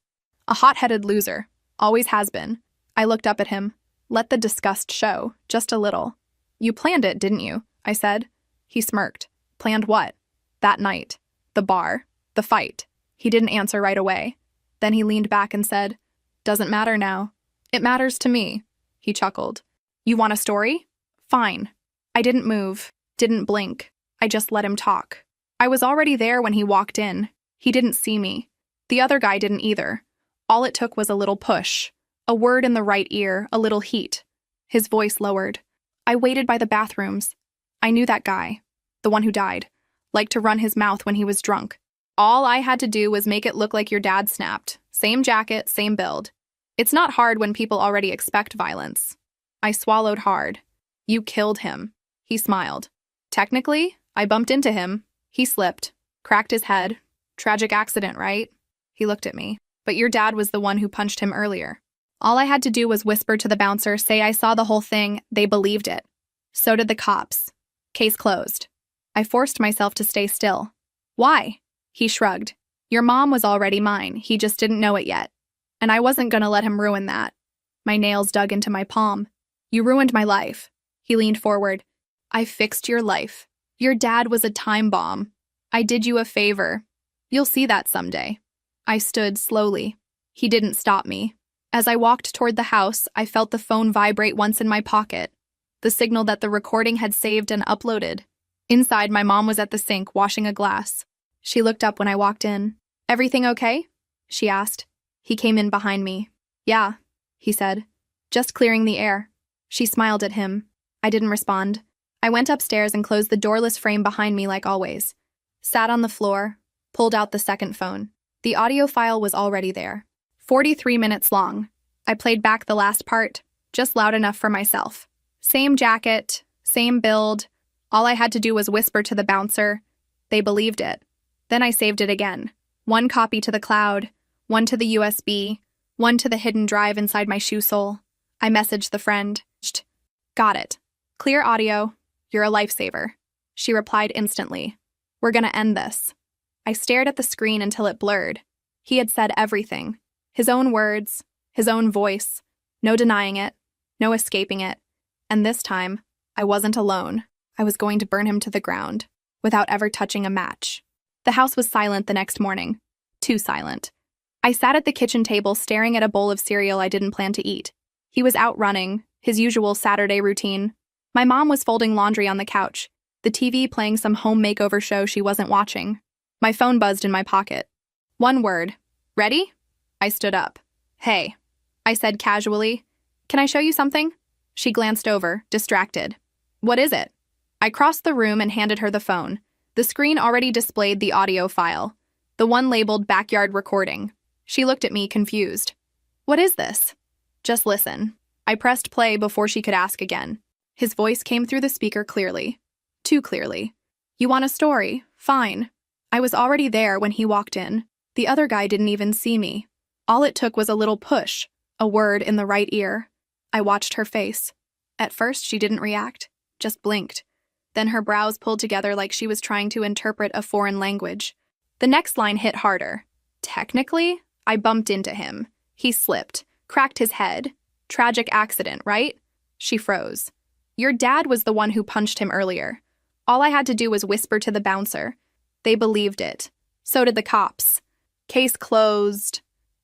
A hot-headed loser. Always has been. I looked up at him. Let the disgust show, just a little. You planned it, didn't you? I said. He smirked. Planned what? That night. The bar. The fight. He didn't answer right away. Then he leaned back and said, Doesn't matter now. It matters to me. He chuckled. You want a story? Fine. I didn't move, didn't blink. I just let him talk. I was already there when he walked in. He didn't see me. The other guy didn't either. All it took was a little push, a word in the right ear, a little heat. His voice lowered. I waited by the bathrooms. I knew that guy, the one who died, liked to run his mouth when he was drunk. All I had to do was make it look like your dad snapped. Same jacket, same build. It's not hard when people already expect violence. I swallowed hard. You killed him. He smiled. Technically, I bumped into him. He slipped, cracked his head. Tragic accident, right? He looked at me. But your dad was the one who punched him earlier. All I had to do was whisper to the bouncer, say I saw the whole thing. They believed it. So did the cops. Case closed. I forced myself to stay still. Why? He shrugged. Your mom was already mine. He just didn't know it yet. And I wasn't gonna let him ruin that. My nails dug into my palm. You ruined my life. He leaned forward. I fixed your life. Your dad was a time bomb. I did you a favor. You'll see that someday. I stood slowly. He didn't stop me. As I walked toward the house, I felt the phone vibrate once in my pocket, the signal that the recording had saved and uploaded. Inside, my mom was at the sink washing a glass. She looked up when I walked in. "Everything okay?" she asked. He came in behind me. "Yeah," he said. "Just clearing the air." She smiled at him. I didn't respond. I went upstairs and closed the doorless frame behind me like always. Sat on the floor, pulled out the second phone. The audio file was already there. 43 minutes long. I played back the last part, just loud enough for myself. Same jacket, same build. All I had to do was whisper to the bouncer. They believed it. Then I saved it again. One copy to the cloud, one to the USB, one to the hidden drive inside my shoe sole. I messaged the friend. "Got it. Clear audio. You're a lifesaver." She replied instantly. "We're gonna end this." I stared at the screen until it blurred. He had said everything. His own words, his own voice. No denying it, no escaping it. And this time, I wasn't alone. I was going to burn him to the ground, without ever touching a match. The house was silent the next morning. Too silent. I sat at the kitchen table staring at a bowl of cereal I didn't plan to eat. He was out running, his usual Saturday routine. My mom was folding laundry on the couch, the TV playing some home makeover show she wasn't watching. My phone buzzed in my pocket. One word. "Ready?" I stood up. "Hey," I said casually. "Can I show you something?" She glanced over, distracted. "What is it?" I crossed the room and handed her the phone. The screen already displayed the audio file, the one labeled backyard recording. She looked at me, confused. "What is this?" "Just listen." I pressed play before she could ask again. His voice came through the speaker clearly. Too clearly. "You want a story? Fine." I was already there when he walked in. The other guy didn't even see me. All it took was a little push, a word in the right ear. I watched her face. At first, she didn't react, just blinked. Then her brows pulled together like she was trying to interpret a foreign language. The next line hit harder. "Technically, I bumped into him. He slipped, cracked his head. Tragic accident, right?" She froze. "Your dad was the one who punched him earlier. All I had to do was whisper to the bouncer. They believed it. So did the cops. Case closed."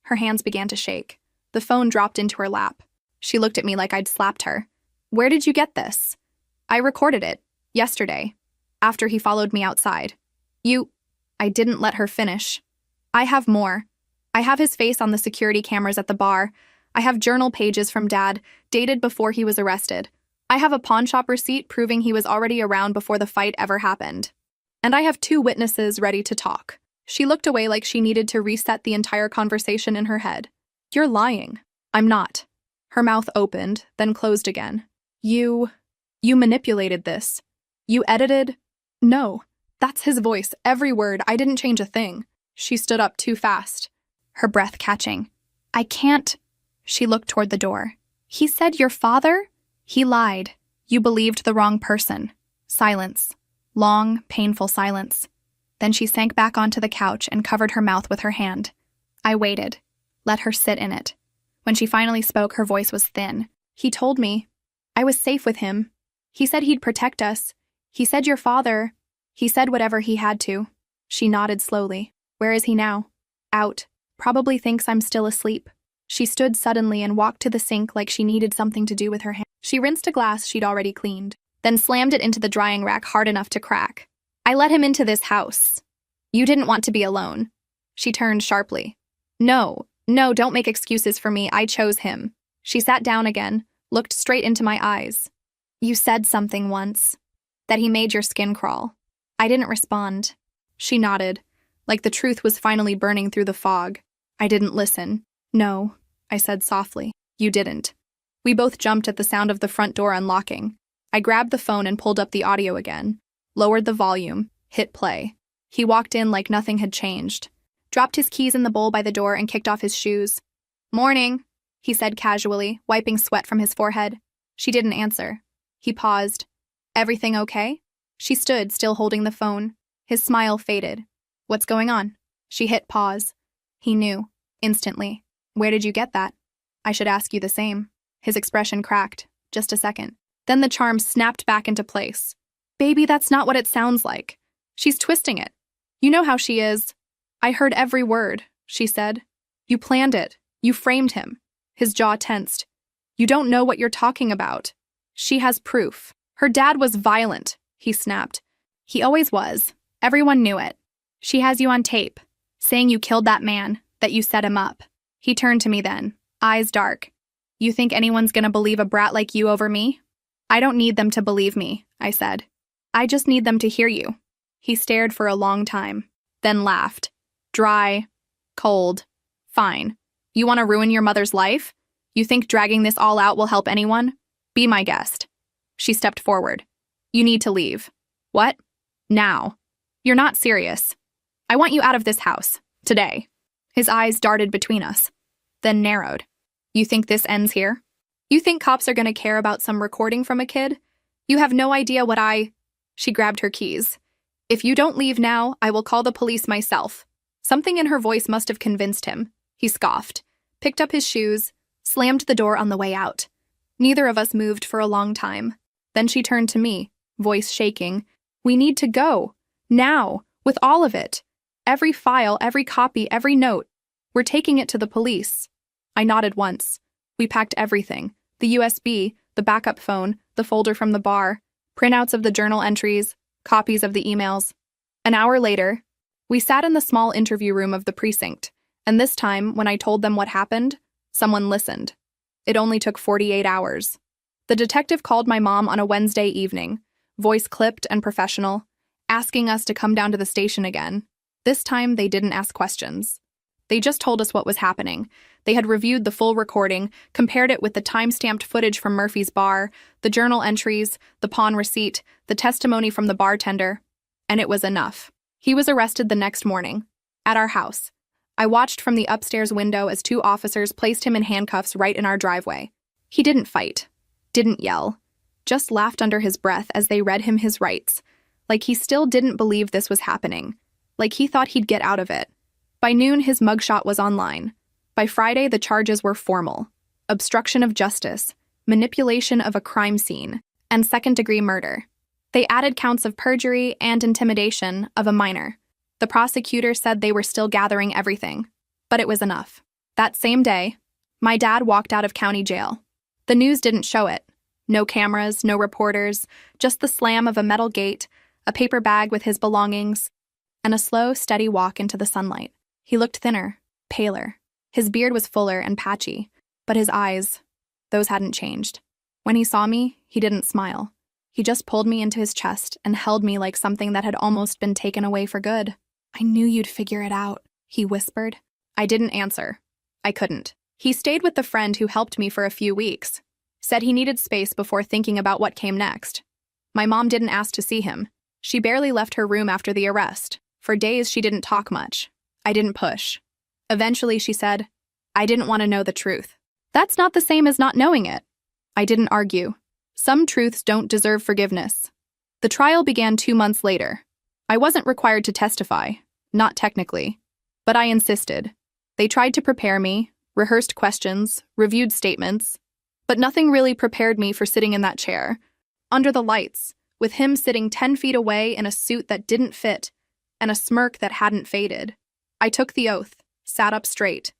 Her hands began to shake. The phone dropped into her lap. She looked at me like I'd slapped her. "Where did you get this?" "I recorded it. Yesterday. After he followed me outside." "You—" I didn't let her finish. "I have more. I have his face on the security cameras at the bar. I have journal pages from Dad, dated before he was arrested. I have a pawn shop receipt proving he was already around before the fight ever happened. And I have 2 witnesses ready to talk." She looked away like she needed to reset the entire conversation in her head. "You're lying." "I'm not." Her mouth opened, then closed again. You manipulated this. You edited?" "No." That's his voice, every word. I didn't change a thing." She stood up too fast, her breath catching. "I can't." She looked toward the door. "He said your father?" "He lied. You believed the wrong person." Silence. Long, painful silence. Then she sank back onto the couch and covered her mouth with her hand. I waited, let her sit in it. When she finally spoke, her voice was thin. "He told me. I was safe with him. He said he'd protect us. He said your father. He said whatever he had to." She nodded slowly. "Where is he now?" "Out. Probably thinks I'm still asleep." She stood suddenly and walked to the sink like she needed something to do with her hand. She rinsed a glass she'd already cleaned, then slammed it into the drying rack hard enough to crack. "I let him into this house. You didn't want to be alone." She turned sharply. No, don't make excuses for me. I chose him." She sat down again, looked straight into my eyes. "You said something once. That he made your skin crawl." I didn't respond. She nodded, like the truth was finally burning through the fog. I didn't listen. "No," I said softly. "You didn't." We both jumped at the sound of the front door unlocking. I grabbed the phone and pulled up the audio again, lowered the volume, hit play. He walked in like nothing had changed, dropped his keys in the bowl by the door and kicked off his shoes. "Morning," he said casually, wiping sweat from his forehead. She didn't answer. He paused. "Everything okay?" She stood, still holding the phone. His smile faded. "What's going on?" She hit pause. He knew, instantly. "Where did you get that?" "I should ask you the same." His expression cracked. Just a second. Then the charm snapped back into place. "Baby, that's not what it sounds like. She's twisting it. You know how she is." "I heard every word," she said. "You planned it. You framed him. His jaw tensed. You don't know what you're talking about. She has proof. Her dad was violent, he snapped. He always was. Everyone knew it. She has you on tape, saying you killed that man, that you set him up. He turned to me then, eyes dark. You think anyone's gonna believe a brat like you over me? I don't need them to believe me, I said. I just need them to hear you. He stared for a long time, then laughed. Dry, cold, fine. You want to ruin your mother's life? You think dragging this all out will help anyone? Be my guest. She stepped forward. You need to leave. What? Now. You're not serious. I want you out of this house. Today. His eyes darted between us, then narrowed. You think this ends here? You think cops are going to care about some recording from a kid? You have no idea what She grabbed her keys. If you don't leave now, I will call the police myself. Something in her voice must have convinced him. He scoffed, picked up his shoes, slammed the door on the way out. Neither of us moved for a long time. Then she turned to me, voice shaking. We need to go. Now. With all of it. Every file, every copy, every note. We're taking it to the police. I nodded once. We packed everything. The USB, the backup phone, the folder from the bar, printouts of the journal entries, copies of the emails. An hour later, we sat in the small interview room of the precinct, and this time, when I told them what happened, someone listened. It only took 48 hours. The detective called my mom on a Wednesday evening, voice clipped and professional, asking us to come down to the station again. This time, they didn't ask questions. They just told us what was happening. They had reviewed the full recording, compared it with the time-stamped footage from Murphy's bar, the journal entries, the pawn receipt, the testimony from the bartender, and it was enough. He was arrested the next morning, at our house. I watched from the upstairs window as 2 officers placed him in handcuffs right in our driveway. He didn't fight, didn't yell, just laughed under his breath as they read him his rights, like he still didn't believe this was happening, like he thought he'd get out of it. By noon, his mugshot was online. By Friday, the charges were formal: obstruction of justice, manipulation of a crime scene, and second-degree murder. They added counts of perjury and intimidation of a minor. The prosecutor said they were still gathering everything, but it was enough. That same day, my dad walked out of county jail. The news didn't show it. No cameras, no reporters, just the slam of a metal gate, a paper bag with his belongings, and a slow, steady walk into the sunlight. He looked thinner, paler. His beard was fuller and patchy, but his eyes, those hadn't changed. When he saw me, he didn't smile. He just pulled me into his chest and held me like something that had almost been taken away for good. I knew you'd figure it out, he whispered. I didn't answer. I couldn't. He stayed with the friend who helped me for a few weeks, said he needed space before thinking about what came next. My mom didn't ask to see him. She barely left her room after the arrest. For days, she didn't talk much. I didn't push. Eventually, she said, I didn't want to know the truth. That's not the same as not knowing it. I didn't argue. Some truths don't deserve forgiveness. The trial began 2 months later. I wasn't required to testify, not technically, but I insisted. They tried to prepare me, rehearsed questions, reviewed statements, but nothing really prepared me for sitting in that chair, under the lights, with him sitting 10 feet away in a suit that didn't fit, and a smirk that hadn't faded. I took the oath, sat up straight,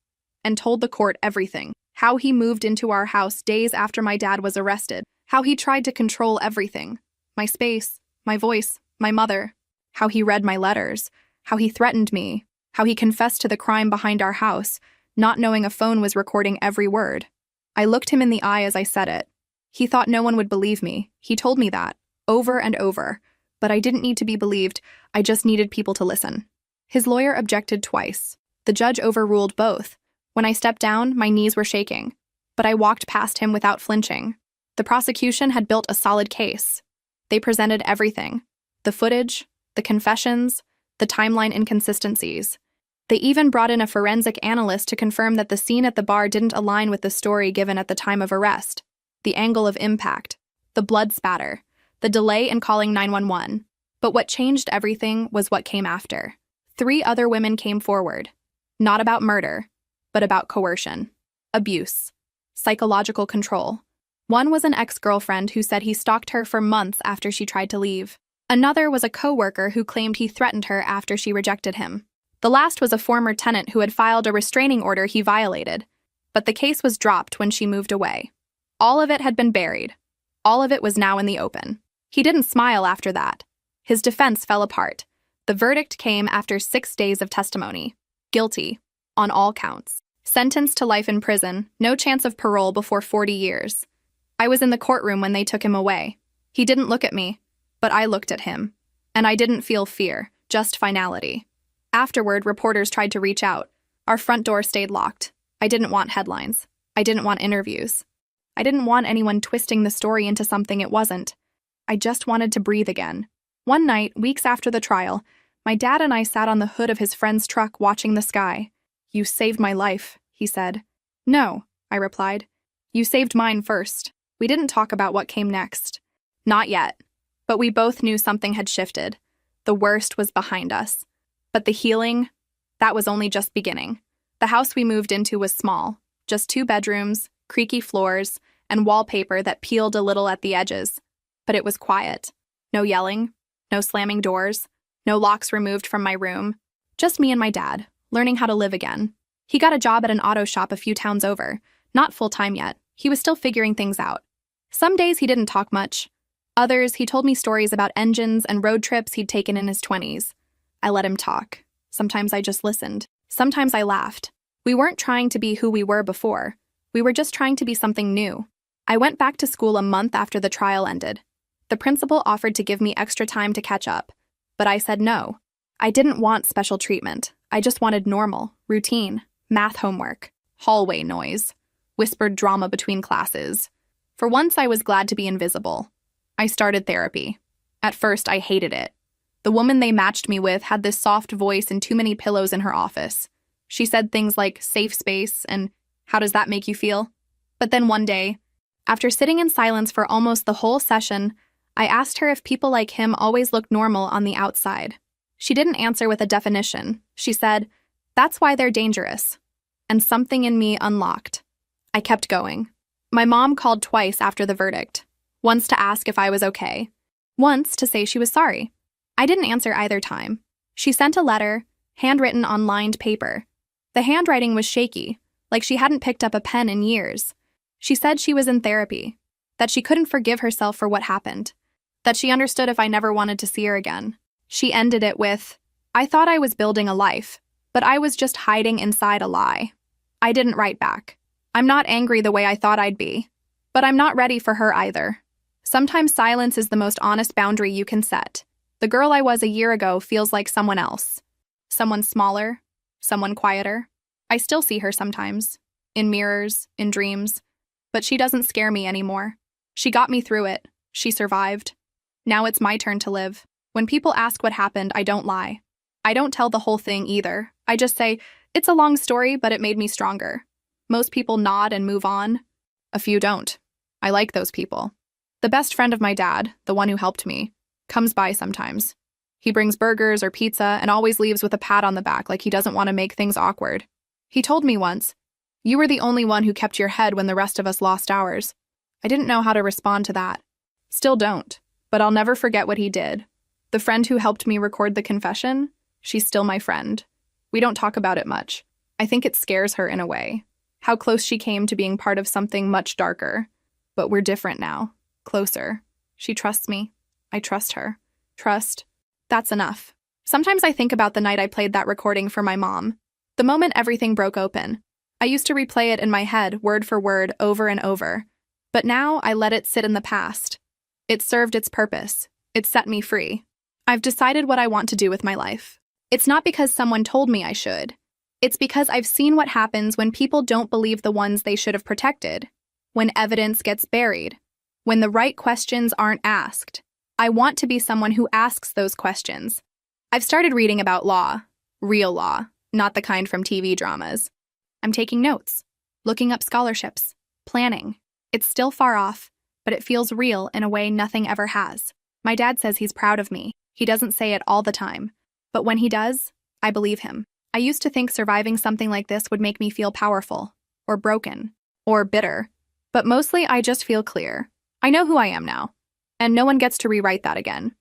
and told the court everything. How he moved into our house days after my dad was arrested. How he tried to control everything. My space, my voice, my mother. How he read my letters. How he threatened me. How he confessed to the crime behind our house, not knowing a phone was recording every word. I looked him in the eye as I said it. He thought no one would believe me. He told me that, over and over. But I didn't need to be believed. I just needed people to listen. His lawyer objected twice. The judge overruled both. When I stepped down, my knees were shaking. But I walked past him without flinching. The prosecution had built a solid case. They presented everything. The footage, the confessions, the timeline inconsistencies. They even brought in a forensic analyst to confirm that the scene at the bar didn't align with the story given at the time of arrest. The angle of impact, the blood spatter, the delay in calling 911. But what changed everything was what came after. 3 other women came forward. Not about murder, but about coercion, abuse, psychological control. One was an ex-girlfriend who said he stalked her for months after she tried to leave. Another was a co-worker who claimed he threatened her after she rejected him. The last was a former tenant who had filed a restraining order he violated. But the case was dropped when she moved away. All of it had been buried. All of it was now in the open. He didn't smile after that. His defense fell apart. The verdict came after 6 days of testimony. Guilty, on all counts. Sentenced to life in prison, no chance of parole before 40 years. I was in the courtroom when they took him away. He didn't look at me, but I looked at him. And I didn't feel fear, just finality. Afterward, reporters tried to reach out. Our front door stayed locked. I didn't want headlines. I didn't want interviews. I didn't want anyone twisting the story into something it wasn't. I just wanted to breathe again. One night, weeks after the trial, my dad and I sat on the hood of his friend's truck watching the sky. "You saved my life," he said. "No," I replied. "You saved mine first." We didn't talk about what came next. Not yet. But we both knew something had shifted. The worst was behind us. But the healing, that was only just beginning. The house we moved into was small, just 2 bedrooms, creaky floors, and wallpaper that peeled a little at the edges. But it was quiet. No yelling, no slamming doors, no locks removed from my room. Just me and my dad, learning how to live again. He got a job at an auto shop a few towns over, not full-time yet. He was still figuring things out. Some days he didn't talk much. Others, he told me stories about engines and road trips he'd taken in his 20s. I let him talk. Sometimes I just listened. Sometimes I laughed. We weren't trying to be who we were before. We were just trying to be something new. I went back to school a month after the trial ended. The principal offered to give me extra time to catch up, but I said no. I didn't want special treatment. I just wanted normal, routine, math homework, hallway noise, whispered drama between classes. For once, I was glad to be invisible. I started therapy. At first, I hated it. The woman they matched me with had this soft voice and too many pillows in her office. She said things like safe space and how does that make you feel? But then one day, after sitting in silence for almost the whole session, I asked her if people like him always look normal on the outside. She didn't answer with a definition. She said, "That's why they're dangerous." And something in me unlocked. I kept going. My mom called twice after the verdict. Once to ask if I was okay. Once to say she was sorry. I didn't answer either time. She sent a letter, handwritten on lined paper. The handwriting was shaky, like she hadn't picked up a pen in years. She said she was in therapy, that she couldn't forgive herself for what happened, that she understood if I never wanted to see her again. She ended it with, "I thought I was building a life, but I was just hiding inside a lie." I didn't write back. I'm not angry the way I thought I'd be, but I'm not ready for her either. Sometimes silence is the most honest boundary you can set. The girl I was a year ago feels like someone else. Someone smaller, someone quieter. I still see her sometimes, in mirrors, in dreams, but she doesn't scare me anymore. She got me through it. She survived. Now it's my turn to live. When people ask what happened, I don't lie. I don't tell the whole thing either. I just say, it's a long story, but it made me stronger. Most people nod and move on. A few don't. I like those people. The best friend of my dad, the one who helped me, comes by sometimes. He brings burgers or pizza and always leaves with a pat on the back like he doesn't want to make things awkward. He told me once, "You were the only one who kept your head when the rest of us lost ours." I didn't know how to respond to that. Still don't, but I'll never forget what he did. The friend who helped me record the confession, she's still my friend. We don't talk about it much. I think it scares her in a way. How close she came to being part of something much darker. But we're different now. Closer. She trusts me. I trust her. Trust. That's enough. Sometimes I think about the night I played that recording for my mom. The moment everything broke open. I used to replay it in my head, word for word, over and over. But now I let it sit in the past. It served its purpose. It set me free. I've decided what I want to do with my life. It's not because someone told me I should. It's because I've seen what happens when people don't believe the ones they should have protected. When evidence gets buried. When the right questions aren't asked. I want to be someone who asks those questions. I've started reading about law. Real law, not the kind from TV dramas. I'm taking notes. Looking up scholarships. Planning. It's still far off, but it feels real in a way nothing ever has. My dad says he's proud of me. He doesn't say it all the time. But when he does, I believe him. I used to think surviving something like this would make me feel powerful, or broken, or bitter. But mostly I just feel clear. I know who I am now. And no one gets to rewrite that again.